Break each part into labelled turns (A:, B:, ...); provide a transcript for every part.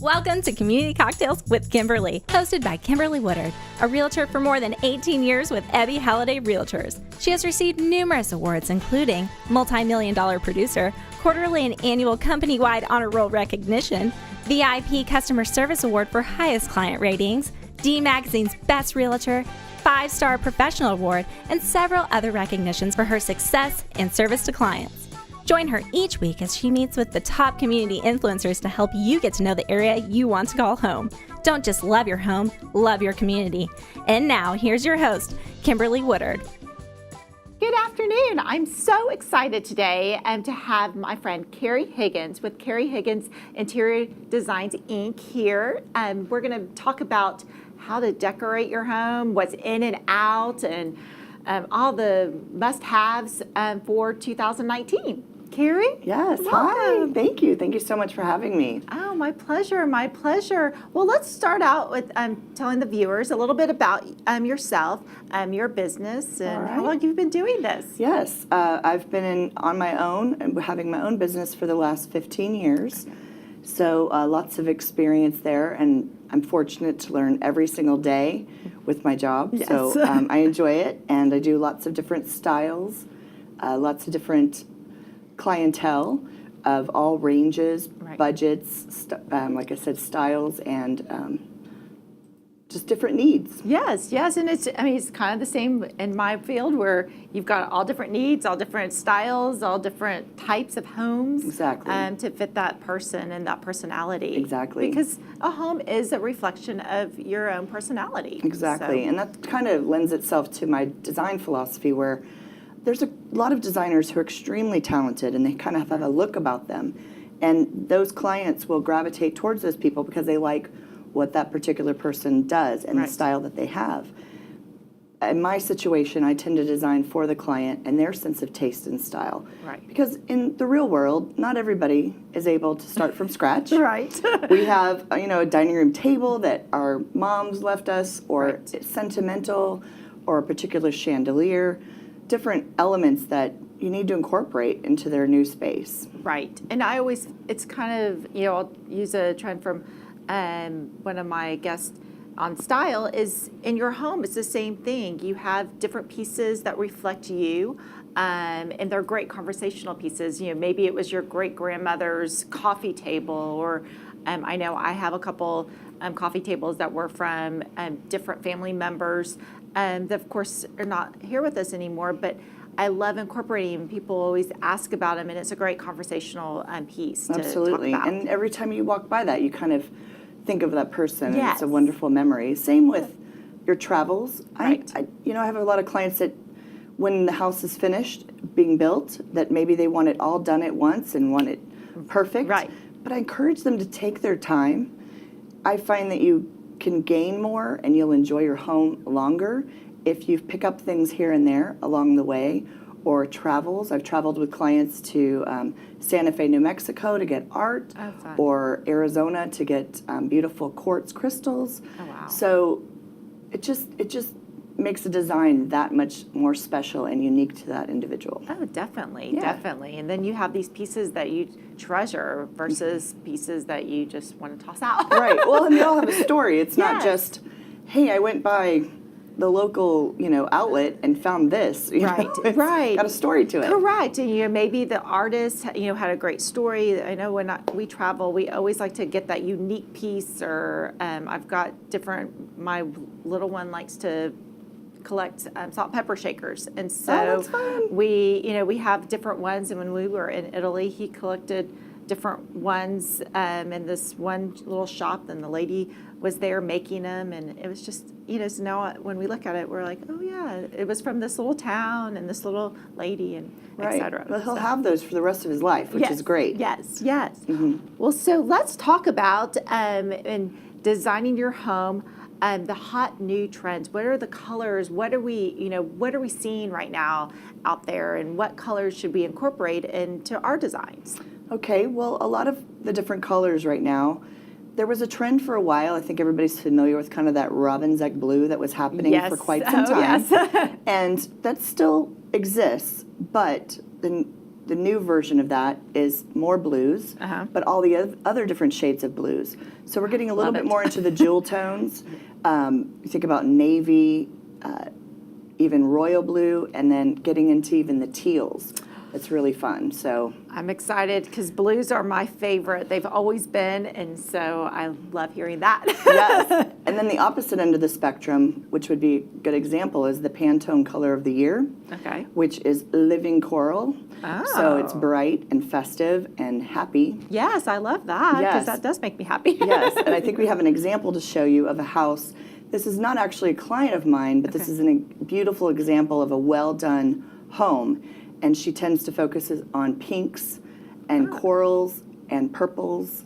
A: Welcome to Community Cocktails with Kimberly, hosted by Kimberly Woodard, a realtor for more than 18 years with Ebby Halliday Realtors. She has received numerous awards, including multi-million-dollar producer, quarterly and annual company-wide honor roll recognition, VIP Customer Service Award for highest client ratings, D Magazine's Best Realtor, 5-star Professional Award, and several other recognitions for her success and service to clients. Join her each week as she meets with the top community influencers to help you get to know the area you want to call home. Don't just love your home, love your community. And now, here's your host, Kimberly Woodard.
B: Good afternoon. I'm so excited today to have my friend Kerry Higgins with Kerry Higgins Interior Designs, Inc. here. We're going to talk about how to decorate your home, what's in and out, and all the must-haves for 2019. Kerry?
C: Yes,
B: welcome.
C: Hi. Thank you. Thank you so much for having me.
B: Oh, my pleasure, my pleasure. Well, let's start out with telling the viewers a little bit about yourself, your business, and how long you've been doing this.
C: Yes, I've been on my own and having my own business for the last 15 years. So lots of experience there, and I'm fortunate to learn every single day with my job.
B: Yes.
C: So I enjoy it, and I do lots of different styles, lots of different clientele of all ranges, budgets, like I said, styles, and just different needs.
B: Yes, and it's kind of the same in my field where you've got all different needs, all different styles, all different types of homes.
C: Exactly.
B: To fit that person and that personality.
C: Exactly.
B: Because a home is a reflection of your own personality.
C: Exactly,
B: So.
C: and that kind of lends itself to my design philosophy, where there's a lot of designers who are extremely talented and they kind of have a look about them. And those clients will gravitate towards those people because they like what that particular person does and the style that they have. In my situation, I tend to design for the client and their sense of taste and style.
B: Right.
C: Because in the real world, not everybody is able to start from scratch.
B: Right.
C: We have, a dining room table that our moms left us, or it's sentimental, or a particular chandelier. Different elements that you need to incorporate into their new space.
B: Right. And it's kind of, I'll use a trend from one of my guests on style is in your home, it's the same thing. You have different pieces that reflect you, and they're great conversational pieces. Maybe it was your great-grandmother's coffee table, or I know I have a couple coffee tables that were from different family members that, of course, are not here with us anymore, but I love incorporating them. People always ask about them, and it's a great conversational piece to
C: Absolutely.
B: talk about.
C: And every time you walk by that, you kind of think of that person, and it's a wonderful memory. Same with your travels.
B: Right.
C: I have a lot of clients that when the house is finished being built, that maybe they want it all done at once and want it perfect.
B: Right.
C: But I encourage them to take their time. I find that you can gain more and you'll enjoy your home longer if you pick up things here and there along the way, or travels. I've traveled with clients to Santa Fe, New Mexico to get art, or Arizona to get beautiful quartz crystals.
B: Oh, wow.
C: So it just makes a design that much more special and unique to that individual.
B: Oh, definitely, definitely. And then you have these pieces that you treasure versus pieces that you just want to toss out.
C: Right. Well, and they all have a story. It's not just, hey, I went by the local, outlet and found this.
B: Right.
C: It's got a story to it.
B: Correct. And maybe the artist, had a great story. I know when we travel, we always like to get that unique piece. Or I've got my little one likes to collect salt and pepper shakers, and so
C: that's fun.
B: we have different ones. And when we were in Italy, he collected different ones in this one little shop, and the lady was there making them, and it was just so now when we look at it, we're like, oh yeah, it was from this little town and this little lady, and etc.
C: Well, he'll have those for the rest of his life, which is great.
B: Yes. Well, so let's talk about in designing your home. The hot new trends. What are the colors? What are we seeing right now out there, and what colors should we incorporate into our designs?
C: Okay, well, a lot of the different colors right now. There was a trend for a while. I think everybody's familiar with kind of that robin's egg blue that was happening for quite some time.
B: Yes.
C: And that still exists, but then the new version of that is more blues, but all the other different shades of blues. So we're getting a little bit more into the jewel tones. You think about navy, even royal blue, and then getting into even the teals. It's really fun. So
B: I'm excited because blues are my favorite. They've always been, and so I love hearing that.
C: yes. And then the opposite end of the spectrum, which would be a good example, is the Pantone color of the year, which is living coral.
B: Oh.
C: So it's bright and festive and happy.
B: Yes, I love that because that does make me happy.
C: yes, and I think we have an example to show you of a house. This is not actually a client of mine, but this is a beautiful example of a well-done home. And she tends to focus on pinks and corals and purples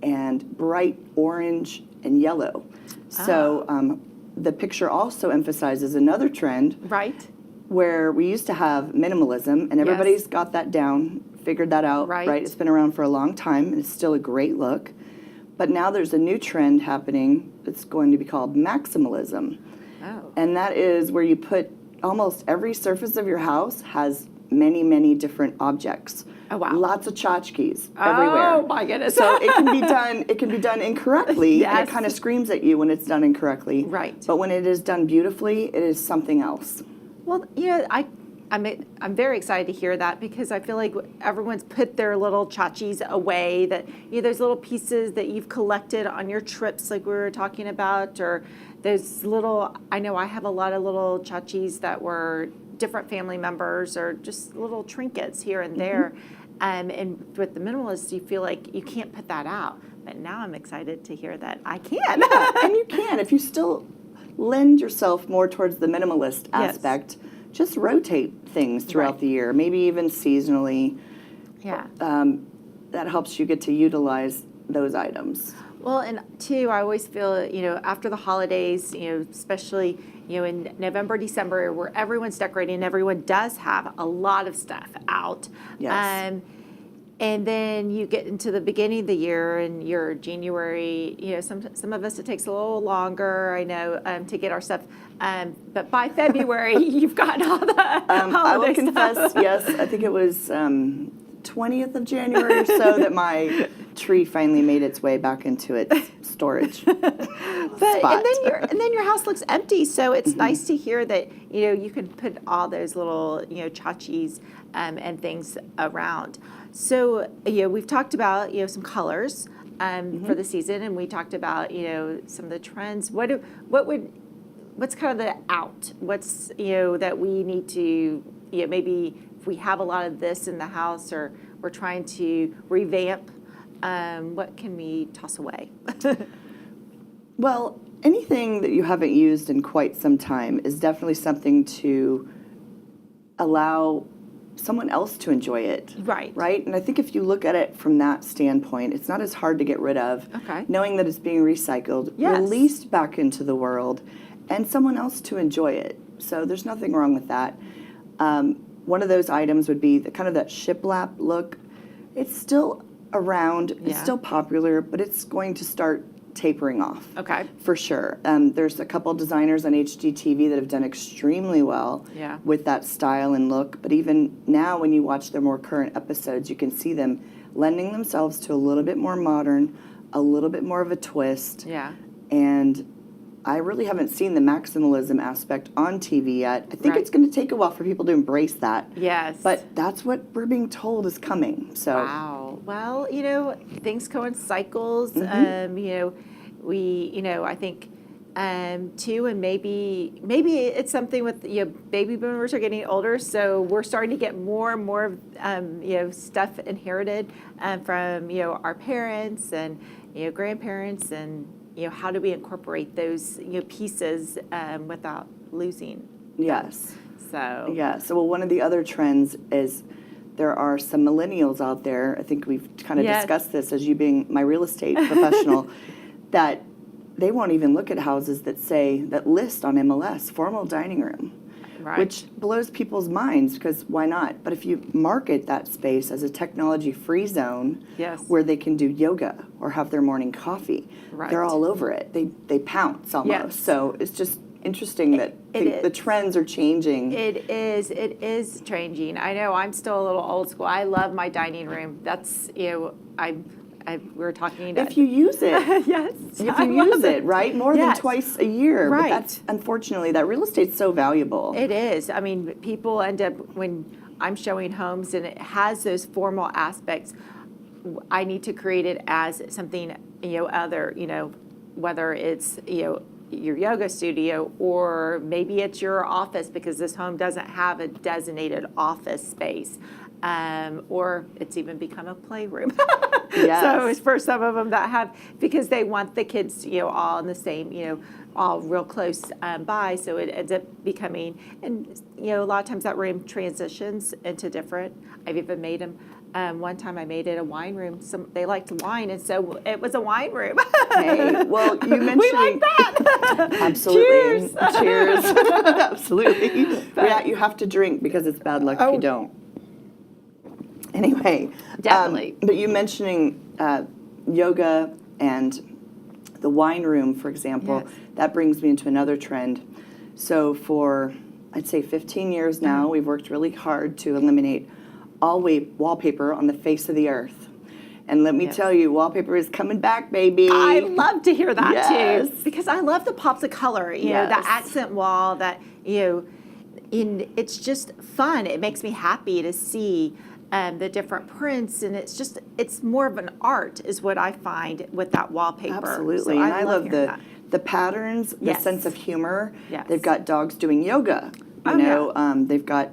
C: and bright orange and yellow. So the picture also emphasizes another trend.
B: Right.
C: Where we used to have minimalism, and everybody's got that down, figured that out, right? It's been around for a long time, and it's still a great look. But now there's a new trend happening that's going to be called maximalism.
B: Oh.
C: And that is where you put almost every surface of your house has many, many different objects.
B: Oh, wow.
C: Lots of tchotchkes everywhere.
B: Oh, my goodness.
C: So it can be done incorrectly, and it kind of screams at you when it's done incorrectly.
B: Right.
C: But when it is done beautifully, it is something else.
B: Well, I'm very excited to hear that because I feel like everyone's put their little tchotchkes away, that those little pieces that you've collected on your trips like we were talking about, or those little, I know I have a lot of little tchotchkes that were different family members or just little trinkets here and there. And with the minimalists, you feel like you can't put that out. But now I'm excited to hear that I can.
C: Yeah, and you can. If you still lend yourself more towards the minimalist aspect, just rotate things throughout the year, maybe even seasonally.
B: Yeah.
C: That helps you get to utilize those items.
B: Well, and too, I always feel, after the holidays, especially, in November, December, where everyone's decorating, everyone does have a lot of stuff out.
C: Yes.
B: And then you get into the beginning of the year and your January, some of us, it takes a little longer, I know, to get our stuff. But by February, you've got all the holiday
C: I will confess,
B: stuff.
C: yes, I think it was 20th of January or so that my tree finally made its way back into its storage spot.
B: And then your house looks empty, so it's nice to hear that you can put all those little tchotchkes and things around. So we've talked about some colors for the season, and we talked about some of the trends. What's kind of the out? What's that we need to maybe if we have a lot of this in the house or we're trying to revamp, what can we toss away?
C: Well, anything that you haven't used in quite some time is definitely something to allow someone else to enjoy it. Right? And I think if you look at it from that standpoint, it's not as hard to get rid of. Knowing that it's being recycled, released back into the world, and someone else to enjoy it. So there's nothing wrong with that. One of those items would be kind of that shiplap look. It's still around, it's still popular, but it's going to start tapering off. For sure. There's a couple designers on HGTV that have done extremely well with that style and look, but even now when you watch their more current episodes, you can see them lending themselves to a little bit more modern, a little bit more of a twist. And I really haven't seen the maximalism aspect on TV yet. I think it's going to take a while for people to embrace that. But that's what we're being told is coming. So
B: wow. Well, things go in cycles. I think too, and maybe it's something with baby boomers are getting older, so we're starting to get more and more stuff inherited from our parents and grandparents, and how do we incorporate those pieces without losing?
C: So one of the other trends is there are some millennials out there. I think we've kind of discussed this as you being my real estate professional, that they won't even look at houses that list on MLS formal dining room, which blows people's minds because why not? But if you market that space as a technology-free zone where they can do yoga or have their morning coffee, they're all over it. They pounce almost. So it's just interesting that the trends are changing.
B: It is changing. I know I'm still a little old school. I love my dining room. That's, we were talking.
C: If you use it.
B: Yes.
C: If you use it, right? More than twice a year.
B: Right.
C: But that's, unfortunately, that real estate's so valuable.
B: It is. I mean, people end up, when I'm showing homes and it has those formal aspects, I need to create it as something, other, whether it's, your yoga studio, or maybe it's your office because this home doesn't have a designated office space, or it's even become a playroom.
C: Yes.
B: So it's for some of them that have, because they want the kids, all in the same, all real close by, so it ends up becoming, and a lot of times that room transitions into different. I've even made them. One time I made it a wine room. They liked wine, and so it was a wine room.
C: Hey, well, you mentioned
B: we like that.
C: Absolutely.
B: Cheers.
C: Cheers. Absolutely. Yeah, you have to drink because it's bad luck if you don't. Anyway,
B: Definitely.
C: But you mentioning yoga and the wine room, for example,
B: Yes.
C: that brings me into another trend. So for, I'd say 15 years now, we've worked really hard to eliminate all wallpaper on the face of the earth. And let me tell you, wallpaper is coming back, baby.
B: I love to hear that
C: Yes.
B: too, because I love the pops of color.
C: Yes.
B: The accent wall. That it's just fun. It makes me happy to see the different prints, and it's more of an art, is what I find with that wallpaper.
C: Absolutely,
B: So
C: and I love
B: hearing that.
C: the patterns, the
B: Yes.
C: sense of humor.
B: Yes.
C: They've got dogs doing yoga. They've got,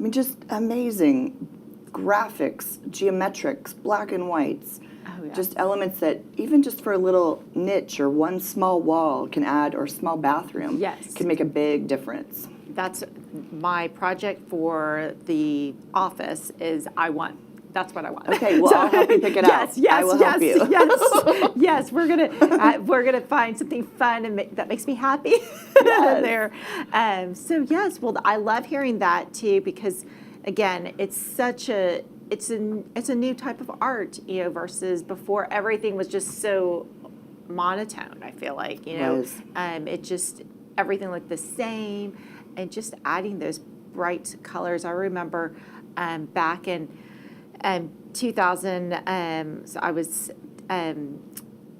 C: just amazing graphics, geometrics, black and whites.
B: Oh, yeah.
C: Just elements that even just for a little niche or one small wall can add, or small bathroom,
B: Yes.
C: can make a big difference.
B: That's my project for the office. That's what I want.
C: Okay, well, I'll help you pick it out.
B: Yes,
C: I will help you.
B: yes. We're gonna find something fun and that makes me happy
C: Yes.
B: there. So yes, well, I love hearing that too, because again, it's a new type of art, versus before everything was just so monotone. I feel like
C: Was.
B: it just, everything looked the same, and just adding those bright colors. I remember back in 2000, so I was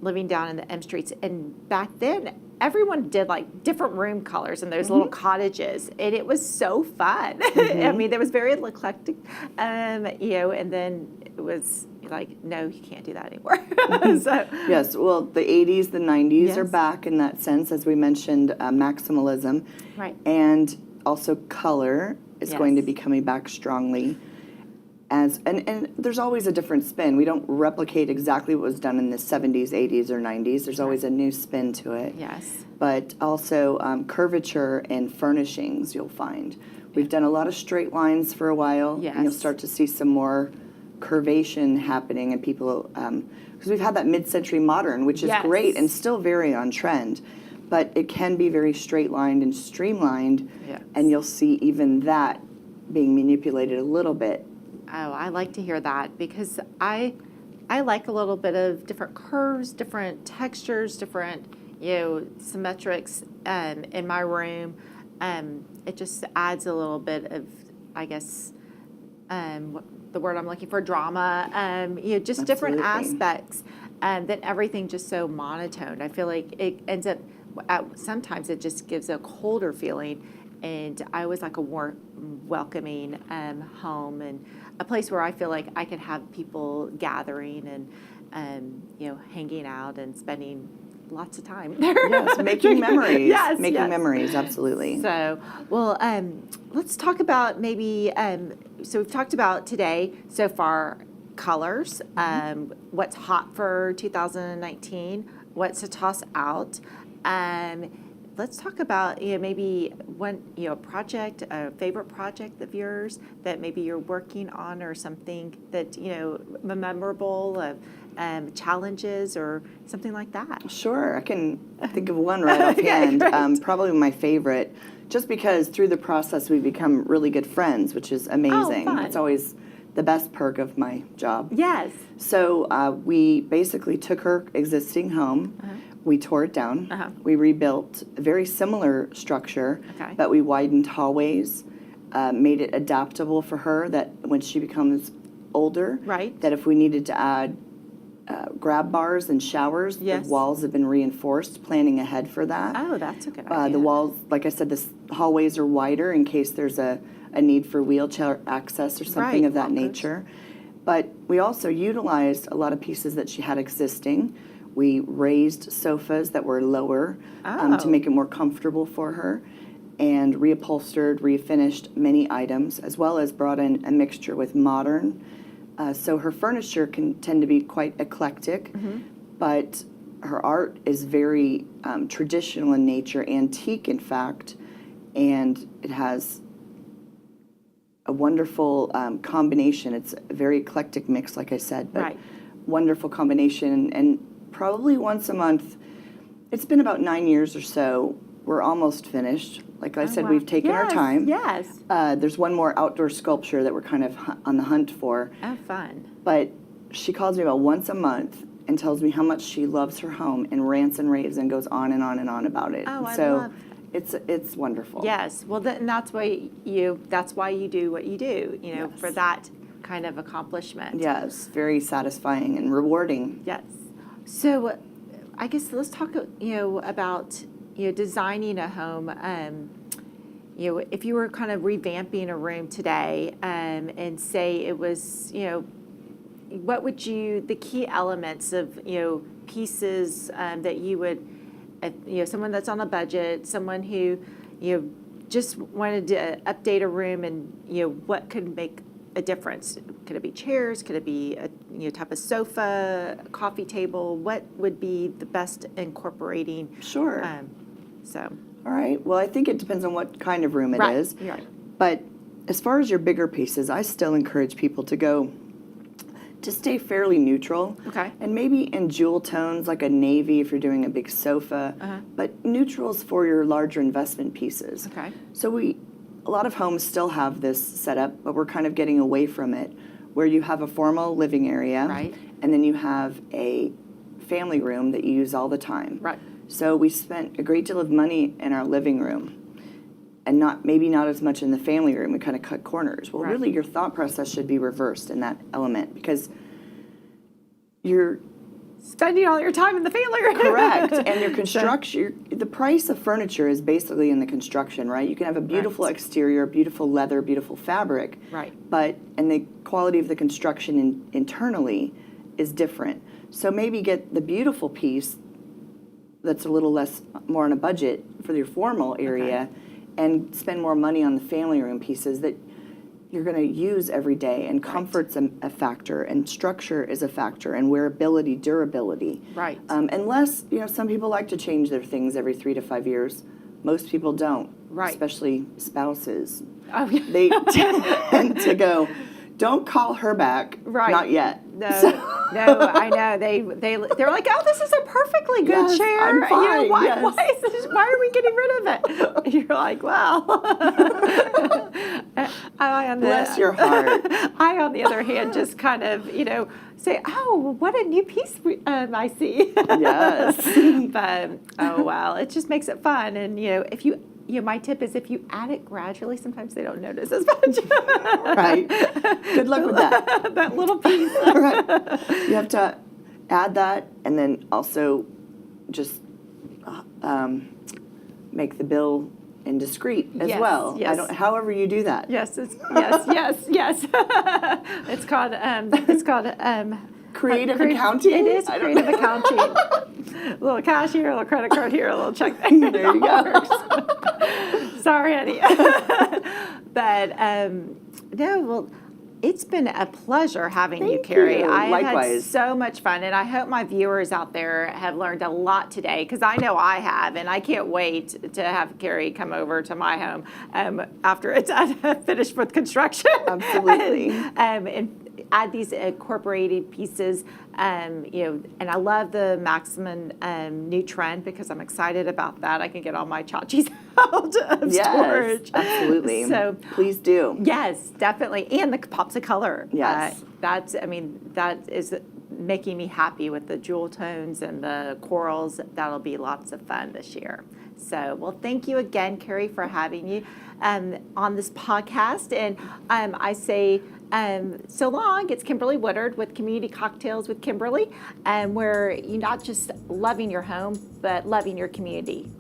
B: living down in the M Streets, and back then everyone did like different room colors in those little cottages, and it was so fun. I mean, there was very eclectic, and then it was like, no, you can't do that anymore. So,
C: Yes, well, the 80s, the 90s are
B: Yes.
C: back in that sense, as we mentioned, maximalism.
B: Right.
C: And also color is going to
B: Yes.
C: be coming back strongly. And there's always a different spin. We don't replicate exactly what was done in the 70s, 80s, or 90s. There's always a new spin to it.
B: yes.
C: But also curvature and furnishings, you'll find. We've done a lot of straight lines for a while. And you'll
B: Yes.
C: start to see some more curvation happening, and people, because we've had that mid-century modern, which is
B: Yes.
C: great and still very on trend, but it can be very straight-lined and streamlined,
B: Yes.
C: and you'll see even that being manipulated a little bit.
B: Oh, I like to hear that, because I like a little bit of different curves, different textures, different symmetrics in my room. It just adds a little bit of, I guess, the word I'm looking for, drama. Just different
C: Absolutely.
B: aspects, than everything just so monotone. I feel like it ends up, sometimes it just gives a colder feeling, and I always like a more welcoming home, and a place where I feel like I could have people gathering and hanging out and spending lots of time there.
C: Yes, making memories.
B: Yes,
C: making
B: yes.
C: memories, absolutely.
B: So, well, let's talk about maybe, so we've talked about today so far colors, what's hot for 2019, what's to toss out. Let's talk about maybe one project, a favorite project of yours that maybe you're working on, or something that memorable, challenges or something like that.
C: Sure, I can think of one right offhand.
B: great.
C: Probably my favorite, just because through the process we've become really good friends, which is amazing.
B: fun.
C: It's always the best perk of my job.
B: Yes.
C: So we basically took her existing home. We tore it down.
B: Uh-huh.
C: We rebuilt a very similar structure,
B: Okay.
C: but we widened hallways, made it adaptable for her that when she becomes older,
B: Right.
C: that if we needed to add grab bars and showers,
B: Yes.
C: the walls have been reinforced, planning ahead for that.
B: Oh, that's a good idea.
C: The walls, like I said, the hallways are wider in case there's a need for wheelchair access or something
B: Right,
C: of that
B: walkers.
C: nature. But we also utilized a lot of pieces that she had existing. We raised sofas that were lower
B: Oh.
C: to make it more comfortable for her, and reupholstered, refinished many items, as well as brought in a mixture with modern. So her furniture can tend to be quite eclectic, but her art is very traditional in nature, antique in fact, and it has a wonderful combination. It's a very eclectic mix, like I said, but
B: Right.
C: wonderful combination. And probably once a month, it's been about 9 years or so, we're almost finished. Like I said,
B: wow.
C: we've taken our
B: Yes,
C: time.
B: yes.
C: There's one more outdoor sculpture that we're kind of on the hunt for.
B: Oh, fun.
C: But she calls me about once a month and tells me how much she loves her home and rants and raves and goes on and on and on about it.
B: Oh, I
C: so
B: love
C: it's wonderful.
B: Yes. Well, and that's why you do what you do,
C: Yes.
B: for that kind of accomplishment.
C: Yes, very satisfying and rewarding.
B: Yes. So, I guess let's talk, about, designing a home. If you were kind of revamping a room today, and say it was, what would the key elements of, pieces that you would, someone that's on a budget, someone who, just wanted to update a room and, what could make a difference? Could it be chairs? Could it be a type of sofa, a coffee table? What would be the best incorporating?
C: Sure.
B: So.
C: All right. Well, I think it depends on what kind of room it
B: Right.
C: is.
B: Right.
C: But as far as your bigger pieces, I still encourage people to stay fairly neutral.
B: Okay.
C: And maybe in jewel tones, like a navy if you're doing a big sofa, but neutrals for your larger investment pieces.
B: Okay.
C: So a lot of homes still have this set up, but we're kind of getting away from it, where you have a formal living area,
B: Right.
C: and then you have a family room that you use all the time.
B: Right.
C: So we spent a great deal of money in our living room, and maybe not as much in the family room. We kind of cut corners. Well,
B: Right.
C: really, your thought process should be reversed in that element, because you're
B: Spending all your time in the family room.
C: correct, and your construction, the price of furniture is basically in the construction, right? You can have a beautiful
B: Right.
C: exterior, beautiful leather, beautiful fabric,
B: Right.
C: and the quality of the construction internally is different. So maybe get the beautiful piece that's a little more on a budget for your formal area, and spend more money on the family room pieces that you're going to use every day. And comfort's a factor, and structure is a factor, and wearability, durability.
B: Right.
C: Unless, some people like to change their things every 3 to 5 years. Most people don't,
B: Right.
C: especially spouses.
B: Oh, yeah.
C: They tend to go, don't call her back,
B: Right.
C: not yet.
B: No, I know. They're like, oh, this is a perfectly good
C: Yes,
B: chair.
C: I'm fine,
B: Why
C: yes.
B: why are we getting rid of it? You're like, well.
C: Bless your heart.
B: I, on the other hand, just kind of, say, oh, what a new piece I see.
C: Yes.
B: But, oh, well, it just makes it fun. And, if you, my tip is if you add it gradually, sometimes they don't notice as much.
C: Right. Good luck with that.
B: That little piece.
C: Right. You have to add that, and then also just make the bill indiscreet as
B: Yes,
C: well.
B: yes.
C: However you do that.
B: Yes, yes. It's called
C: Creative accounting?
B: It is
C: I don't
B: creative
C: know.
B: accounting. A little cash here, a little credit card here, a little check there.
C: There you go.
B: Sorry, honey. But no, well, it's been a pleasure having you,
C: Thank
B: Kerry.
C: you.
B: I have had
C: Likewise.
B: so much fun, and I hope my viewers out there have learned a lot today, because I know I have, and I can't wait to have Kerry come over to my home after it's finished with construction.
C: Absolutely.
B: And add these incorporated pieces, and I love the Maximum new trend, because I'm excited about that. I can get all my tchotchkes out of
C: Yes,
B: storage.
C: absolutely.
B: So
C: please do.
B: yes, definitely, and the pops of color.
C: Yes.
B: That is making me happy with the jewel tones and the corals. That'll be lots of fun this year. So, well, thank you again, Kerry, for having you on this podcast. And I say so long. It's Kimberly Woodard with Community Cocktails with Kimberly, where you're not just loving your home, but loving your community.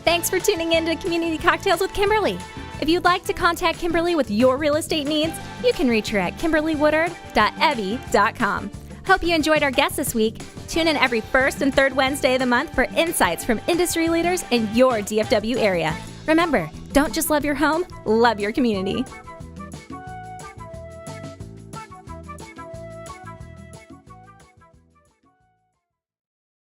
A: Thanks for tuning in to Community Cocktails with Kimberly. If you'd like to contact Kimberly with your real estate needs, you can reach her at kimberlywoodard.ebby.com. Hope you enjoyed our guest this week. Tune in every first and third Wednesday of the month for insights from industry leaders in your DFW area. Remember, don't just love your home, love your community.